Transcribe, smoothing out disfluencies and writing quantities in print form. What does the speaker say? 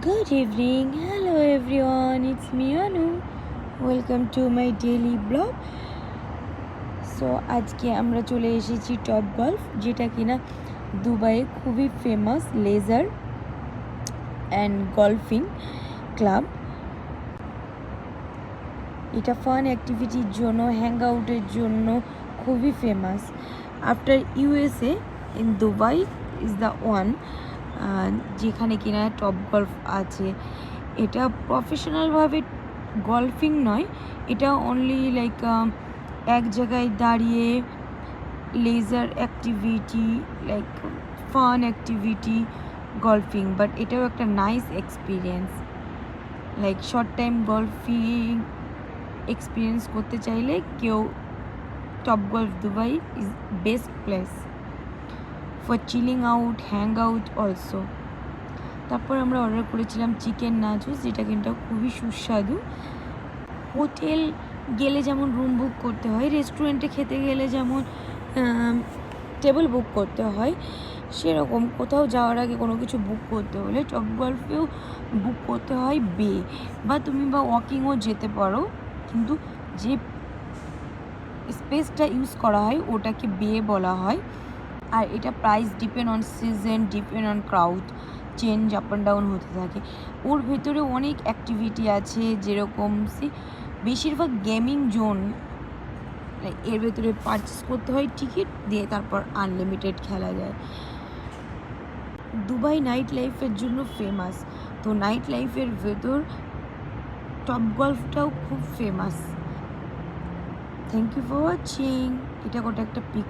Good evening, hello everyone, it's me Anu. Welcome to my daily blog. So আজকে আমরা চলে এসেছি top golf, যেটা কিনা দুবাইয়ে খুবই famous laser and golfing club. এটা ফান অ্যাক্টিভিটির জন্য, হ্যাং আউটের জন্য খুবই famous. After USA in Dubai is the one যেখানে কিনা টপ গল্ফ আছে। এটা প্রফেশনালভাবে গলফিং নয়, এটা অনলি লাইক এক জায়গায় দাঁড়িয়ে laser activity, like fun activity golfing, but এটাও একটা nice experience. Like short time golfing experience করতে চাইলে কেউ top golf Dubai is best place for chilling out, hang out also. তারপর আমরা অর্ডার করেছিলাম চিকেন নাচোস, যেটা কিন্তু খুবই সুস্বাদু। হোটেল গেলে যেমন রুম বুক করতে হয়, রেস্টুরেন্টে খেতে গেলে যেমন টেবিল বুক করতে হয়, সেরকম কোথাও যাওয়ার আগে কোনো কিছু বুক করতে হলে টপ গল্ফেও বুক করতে হয় বে, বা তুমি ওয়াকিংও যেতে পারো, কিন্তু যে স্পেসটা ইউজ করা হয় ওটাকে বে বলা হয়। আর এটা price depend on season, depend on crowd, change up and down হতে থাকে। ওর ভেতরে অনেক অ্যাক্টিভিটি আছে, যেরকম বেশিরভাগ গেমিং জোন। এর ভেতরে পারচেস করতে হয় টিকিট দিয়ে, তারপর আনলিমিটেড খেলা যায়। দুবাই নাইট লাইফের জন্য ফেমাস, তো নাইট লাইফের ভেতর টপ গল্ফটাও খুব famous. Thank you for watching. এটা একটা পিক